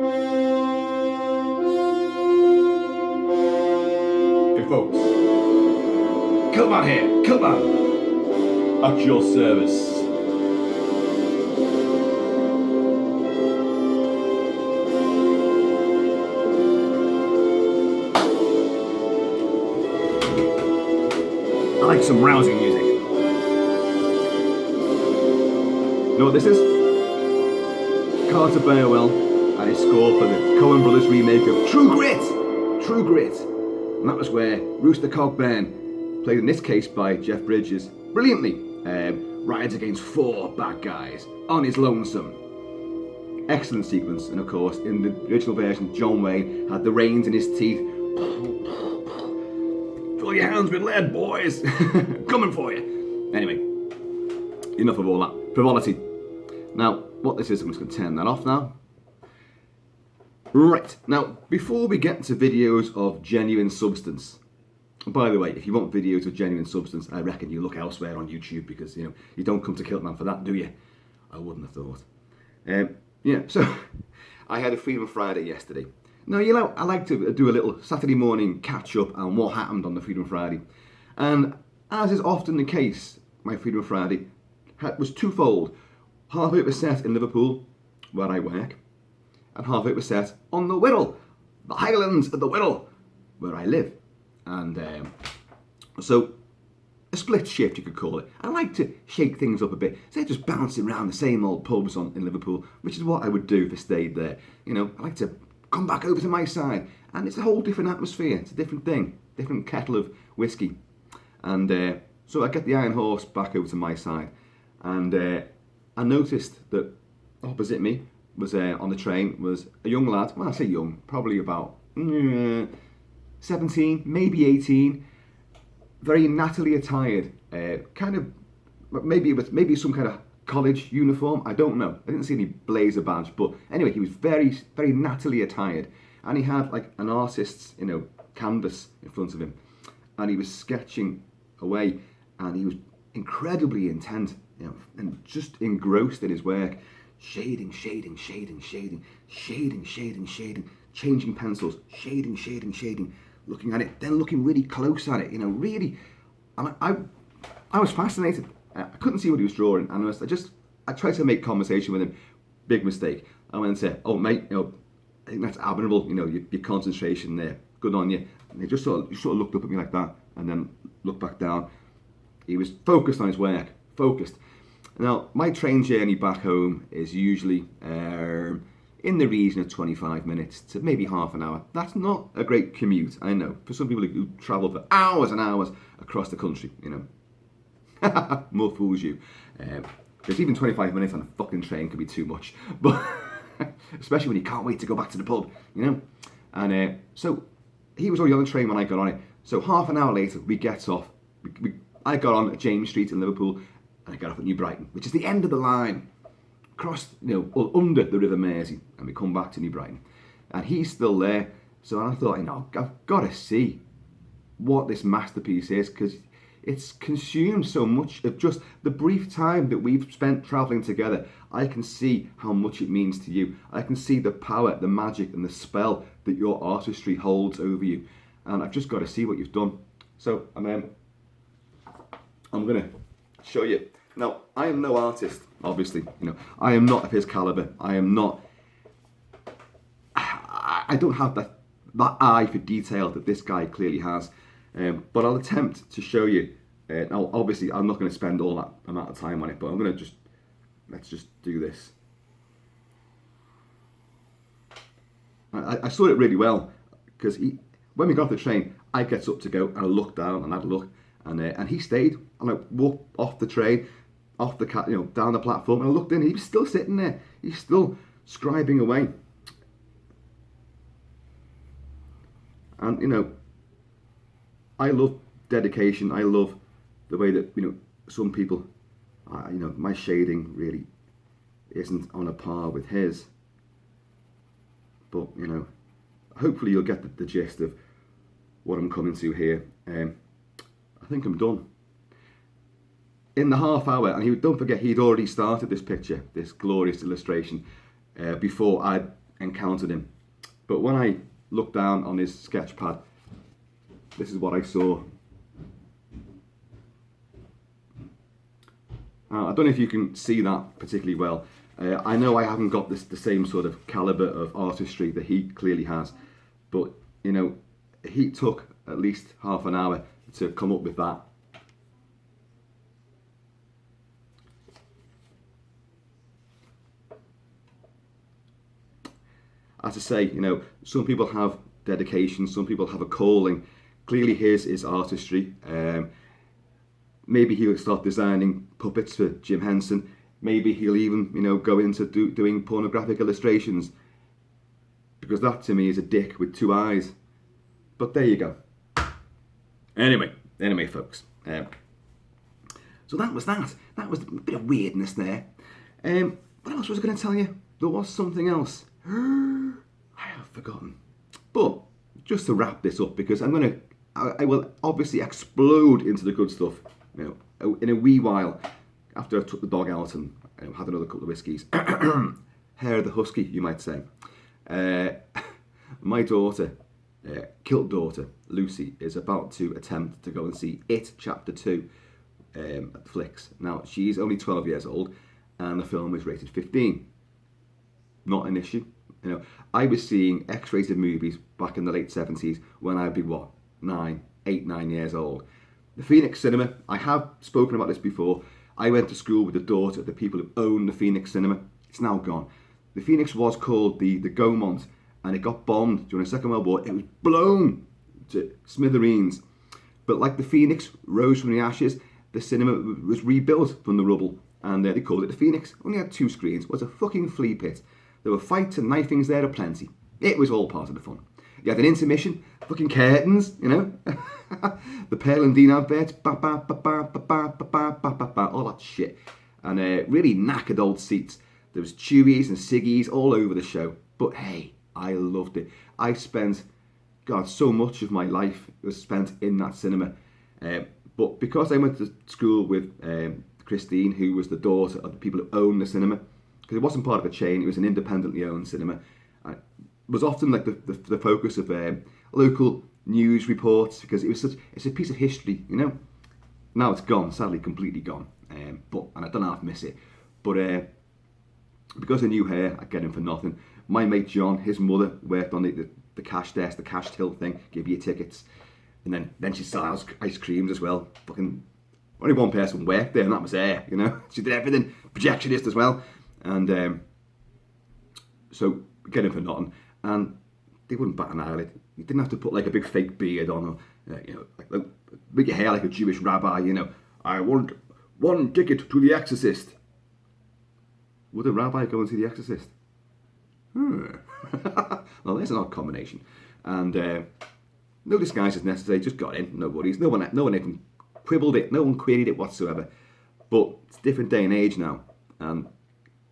Hey folks, Kilt-Man here, Kilt-Man, at your service. I like some rousing music. You know what this is? Carter Burwell and his score for the Coen Brothers remake of True Grit! True Grit! And that was where Rooster Cogburn, played in this case by Jeff Bridges, brilliantly rides against 4 bad guys on his lonesome. Excellent sequence, and of course, in the original version, John Wayne had the reins in his teeth. Fill your hands with lead, boys! Coming for you! Anyway, enough of all that frivolity. Now, what this is, I'm just going to turn that off now. Right, now, before we get to videos of genuine substance, by the way, if you want videos of genuine substance, I reckon you look elsewhere on YouTube, because, you know, you don't come to Kilt-Man for that, do you? I wouldn't have thought. Yeah, so, I had a Freedom Friday yesterday. Now, you know, I like to do a little Saturday morning catch-up on what happened on the Freedom Friday. And, as is often the case, my Freedom Friday was twofold. Half of it was set in Liverpool, where I work, and half of it was set on the Wirral, the Highlands of the Wirral, where I live. And so, a split shift, you could call it. I like to shake things up a bit, instead of just bouncing around the same old pubs in Liverpool, which is what I would do if I stayed there. You know, I like to come back over to my side, and it's a whole different atmosphere. It's a different thing, different kettle of whiskey. And so I get the Iron Horse back over to my side, and I noticed that opposite me was on the train was a young lad. Well, I say young, probably about 17, maybe 18, very nattily attired, kind of maybe some kind of college uniform. I don't know. I didn't see any blazer badge, but anyway, he was very, very nattily attired, and he had like an artist's, you know, canvas in front of him, and he was sketching away, and he was incredibly intent, you know, and just engrossed in his work. Shading, shading, shading, shading, shading, shading, shading, changing pencils, shading, shading, shading, looking at it, then looking really close at it, you know, really. And I was fascinated. I couldn't see what he was drawing, and I tried to make conversation with him. Big mistake. I went and said, "Oh, mate, you know, I think that's admirable. You know, your concentration there. Good on you." And he just sort of looked up at me like that, and then looked back down. He was focused on his work, focused. Now, my train journey back home is usually in the region of 25 minutes to maybe half an hour. That's not a great commute, I know, for some people who travel for hours and hours across the country, you know. More fools you. Because even 25 minutes on a fucking train can be too much. But especially when you can't wait to go back to the pub, you know. And so he was already on the train when I got on it. So half an hour later, we get off. I got on at James Street in Liverpool, and I got off at New Brighton, which is the end of the line, across, you know, under the River Mersey, and we come back to New Brighton, and he's still there. So I thought, you know, I've got to see what this masterpiece is, because it's consumed so much of just the brief time that we've spent travelling together. I can see how much it means to you. I can see the power, the magic, and the spell that your artistry holds over you, and I've just got to see what you've done. So I'm going to show you. Now, I am no artist, obviously. You know, I am not of his caliber. I don't have that eye for detail that this guy clearly has. But I'll attempt to show you. Now, obviously, I'm not going to spend all that amount of time on it, but I'm going to let's just do this. I saw it really well, because when we got off the train, I gets up to go, and I looked down, and I'd look, and he stayed, and I walked off the train, off the down the platform, and I looked in, and he was still sitting there. He's still scribing away. And, you know, I love dedication. I love the way that, you know, some people, you know, my shading really isn't on a par with his. But, you know, hopefully you'll get the gist of what I'm coming to here. I think I'm done. In the half hour, and don't forget, he'd already started this picture, this glorious illustration, before I'd encountered him. But when I looked down on his sketch pad, this is what I saw. I don't know if you can see that particularly well. I know I haven't got the same sort of calibre of artistry that he clearly has, but you know, he took at least half an hour to come up with that. As I say, you know, some people have dedication, some people have a calling. Clearly his is artistry. Maybe he'll start designing puppets for Jim Henson. Maybe he'll even, you know, go into doing pornographic illustrations. Because that to me is a dick with two eyes. But there you go. Anyway folks. So that was that. That was a bit of weirdness there. What else was I going to tell you? There was something else. I have forgotten. But just to wrap this up, because I will obviously explode into the good stuff, you know, in a wee while after I took the dog out and had another couple of whiskies. Hair of the husky, you might say. My daughter, Kilt daughter, Lucy, is about to attempt to go and see It Chapter 2 at the flicks. Now, she's only 12 years old and the film is rated 15. Not an issue. You know, I was seeing X-rated movies back in the late 70s when I'd be, 9 years old. The Phoenix Cinema, I have spoken about this before. I went to school with the daughter of the people who own the Phoenix Cinema. It's now gone. The Phoenix was called the Gaumont, and it got bombed during the Second World War. It was blown to smithereens. But like the Phoenix rose from the ashes, the cinema was rebuilt from the rubble, and they called it the Phoenix. Only had 2 screens. It was a fucking flea pit. There were fights and knifings there aplenty. It was all part of the fun. You had an intermission, fucking curtains, you know, the Pearl and Dean adverts, all that shit, and really knackered old seats. There was Chewies and Siggies all over the show. But hey, I loved it. I spent, so much of my life was spent in that cinema. But because I went to school with Christine, who was the daughter of the people who own the cinema, because it wasn't part of a chain, it was an independently owned cinema. It was often like the focus of local news reports, because it's a piece of history, you know. Now it's gone, sadly, completely gone. And I don't half miss it. But because I knew her, I'd get him for nothing. My mate John, his mother worked on the cash desk, the cash till thing, give you tickets, and then she sells ice creams as well. Fucking only one person worked there, and that was her. You know, she did everything, projectionist as well. And so get him for nothing, and they wouldn't bat an eyelid. You didn't have to put like a big fake beard on, or you know, like make your hair like a Jewish rabbi. You know, I want 1 ticket to The Exorcist. Would a rabbi go and see The Exorcist? Well, there's an odd combination. And no disguise is necessary. Just got in, no worries. No one even quibbled it. No one queried it whatsoever. But it's a different day and age now, and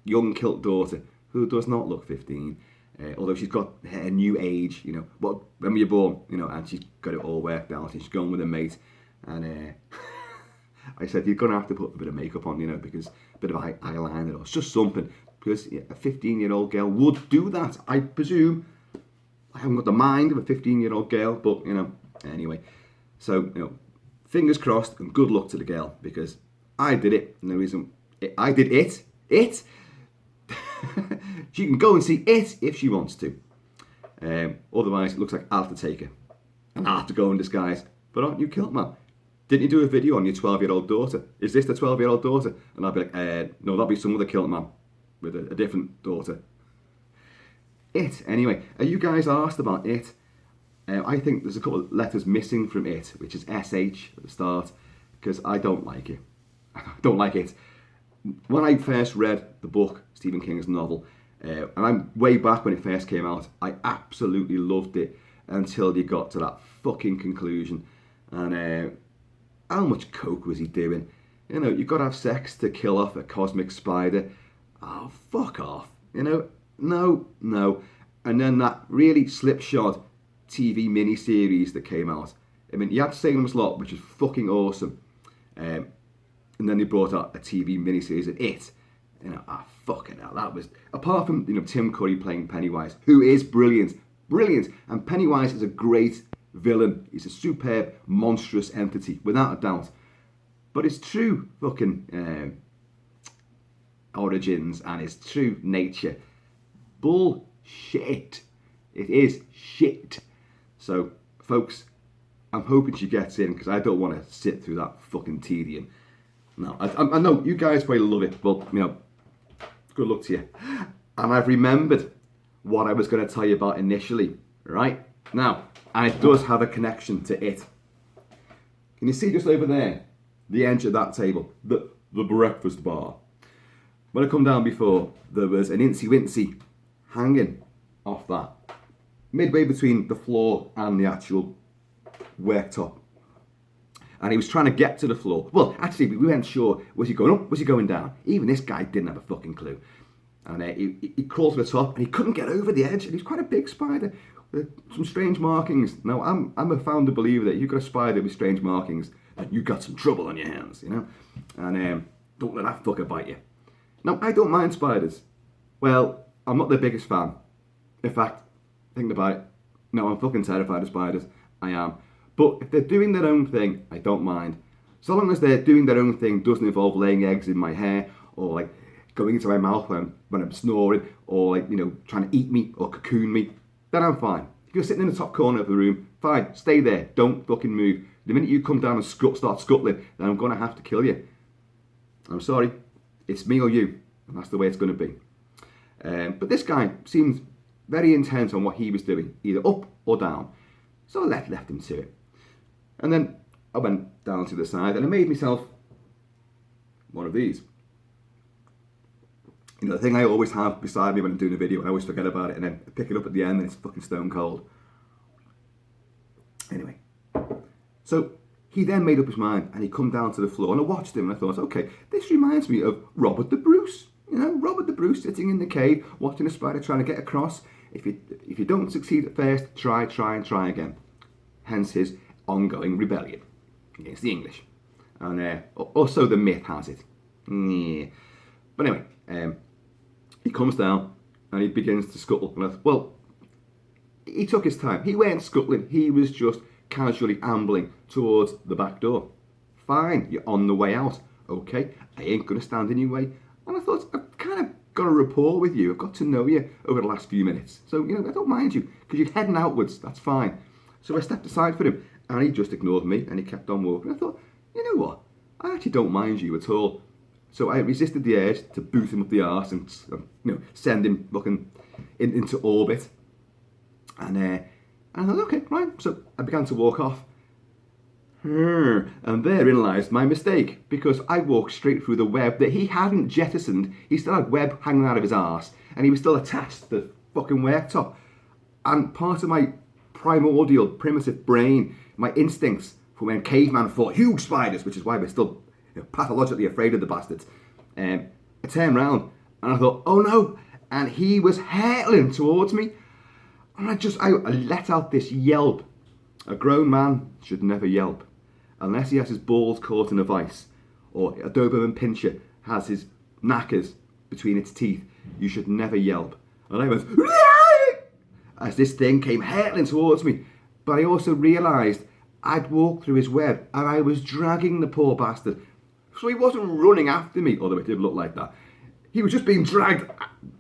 young Kilt daughter, who does not look 15, although she's got her new age, you know, when were you born, you know, and she's got it all worked out, and she's going with a mate, and I said, you're going to have to put a bit of makeup on, you know, because a bit of eyeliner or just something, because a 15-year-old girl would do that, I presume. I haven't got the mind of a 15-year-old girl, but, you know, anyway. So, you know, fingers crossed and good luck to the girl, because I did it, and the reason I did it, she can go and see it if she wants to. Otherwise, it looks like I'll have to take her. And I'll have to go in disguise. But aren't you Kilt-Man? Didn't you do a video on your 12-year-old daughter? Is this the 12-year-old daughter? And I'll be like, no, that'll be some other Kilt-Man with a different daughter. It, anyway. Are you guys asked about it? I think there's a couple of letters missing from it, which is SH at the start, because I don't like it. I don't like it. When I first read the book, Stephen King's novel, and I'm way back when it first came out, I absolutely loved it until you got to that fucking conclusion. And how much coke was he doing? You know, you've got to have sex to kill off a cosmic spider. Oh, fuck off. You know, no. And then that really slipshod TV miniseries that came out. I mean, you had Salem's Lot, which is fucking awesome. And then they brought out a TV miniseries of It. You know, fucking hell, that was, apart from, you know, Tim Curry playing Pennywise, who is brilliant, and Pennywise is a great villain. He's a superb, monstrous entity, without a doubt. But his true fucking origins and his true nature, bullshit. It is shit. So, folks, I'm hoping she gets in, because I don't want to sit through that fucking tedium. No, I know you guys probably love it, but, you know, good luck to you. And I've remembered what I was going to tell you about initially, right? Now, and it does have a connection to it. Can you see just over there, the edge of that table, the breakfast bar? When I come down before, there was an incy-wincy hanging off that, midway between the floor and the actual worktop. And he was trying to get to the floor. Well, actually, we weren't sure, was he going up, was he going down? Even this guy didn't have a fucking clue. And he crawled to the top, and he couldn't get over the edge. And he's quite a big spider with some strange markings. Now, I'm a founder believer that if you've got a spider with strange markings, that you've got some trouble on your hands, you know? And don't let that fucker bite you. Now, I don't mind spiders. Well, I'm not their biggest fan. In fact, thinking about it, no, I'm fucking terrified of spiders. I am. But if they're doing their own thing, I don't mind. So long as they're doing their own thing, doesn't involve laying eggs in my hair, or like going into my mouth when I'm snoring, or like, you know, trying to eat me or cocoon me, then I'm fine. If you're sitting in the top corner of the room, fine, stay there, don't fucking move. The minute you come down and start scuttling, then I'm going to have to kill you. I'm sorry, it's me or you, and that's the way it's going to be. But this guy seemed very intent on what he was doing, either up or down. So I left him to it. And then I went down to the side and I made myself one of these. You know, the thing I always have beside me when I'm doing a video, and I always forget about it, and then I pick it up at the end and it's fucking stone cold. Anyway, so he then made up his mind and he come down to the floor, and I watched him and I thought, okay, this reminds me of Robert the Bruce. You know, Robert the Bruce sitting in the cave, watching a spider trying to get across. If you don't succeed at first, try again. Hence his ongoing rebellion against the English. And also the myth has it. Yeah. But anyway, he comes down and he begins to scuttle. And well, he took his time. He weren't scuttling. He was just casually ambling towards the back door. Fine, you're on the way out. Okay, I ain't going to stand in your way. And I thought, I've kind of got a rapport with you. I've got to know you over the last few minutes. So, you know, I don't mind you because you're heading outwards. That's fine. So I stepped aside for him and he just ignored me and he kept on walking. I thought, you know what? I actually don't mind you at all. So I resisted the urge to boot him up the arse and, you know, send him looking into orbit. And I thought, okay, right. So I began to walk off. And therein lies my mistake, because I walked straight through the web that he hadn't jettisoned. He still had web hanging out of his arse, and he was still attached to the fucking worktop. And part of my primordial, primitive brain, my instincts from when caveman fought huge spiders, which is why we're still, you know, pathologically afraid of the bastards. I turned round and I thought, oh no, and he was hurtling towards me. And I let out this yelp. A grown man should never yelp, unless he has his balls caught in a vice, or a Doberman Pinscher has his knackers between its teeth. You should never yelp. And I went, as this thing came hurtling towards me. But I also realised I'd walked through his web and I was dragging the poor bastard. So he wasn't running after me, although it did look like that. He was just being dragged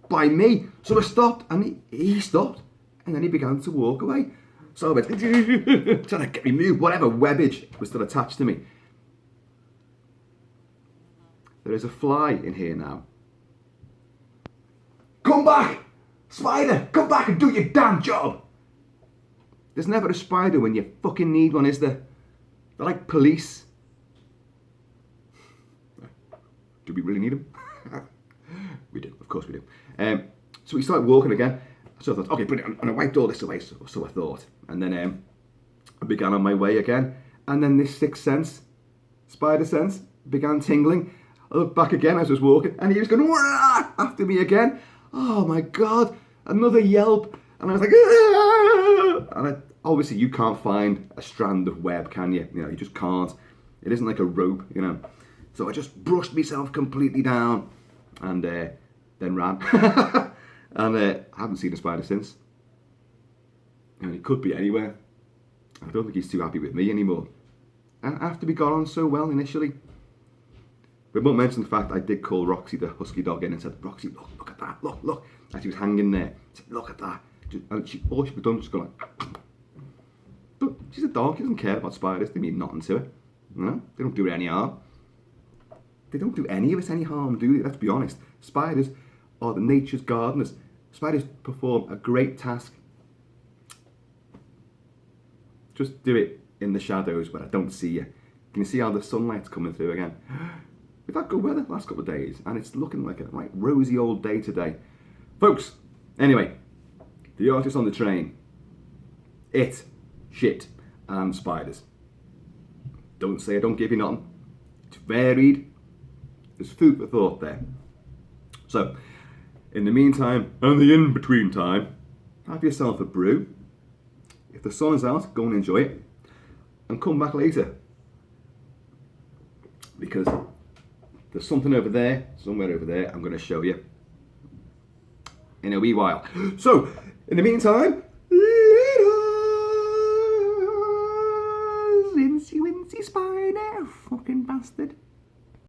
by me. So I stopped and he stopped, and then he began to walk away. So I went, trying to get me moved, whatever webbage was still attached to me. There is a fly in here now. Come back! Spider, come back and do your damn job! There's never a spider when you fucking need one, is there? They're like police. Do we really need them? We do, of course we do. So we started walking again. So I thought, okay, brilliant, and I wiped all this away, so I thought. And then I began on my way again. And then this sixth sense, spider sense, began tingling. I looked back again as I was walking, and he was going Wah! After me again. Oh my God, another yelp. And I was like, Aah! And obviously you can't find a strand of web, can you? You know, you just can't. It isn't like a rope, you know. So I just brushed myself completely down. and then ran. And I haven't seen a spider since. And he could be anywhere. I don't think he's too happy with me anymore. And after we got on so well initially. We won't mention the fact I did call Roxy, the husky dog, in and said, Roxy, look at that, look. And she was hanging there. I said, look at that. And all she could do was just go like, but she's a dog, she doesn't care about spiders, they mean nothing to her. You know? They don't do her any harm. They don't do any of us any harm, do they? Let's be honest. Spiders are the nature's gardeners. Spiders perform a great task. Just do it in the shadows where I don't see you. Can you see how the sunlight's coming through again? We've had good weather the last couple of days, and it's looking like a right rosy old day today. Folks, anyway, the artist on the train. It, shit, and spiders. Don't say I don't give you nothing. It's varied. There's food for thought there. So, in the meantime, and the in-between time, have yourself a brew. If the sun is out, go and enjoy it. And come back later. Because there's something over there, somewhere over there, I'm going to show you in a wee while. So, in the meantime, later! Incy wincy spider, fucking bastard.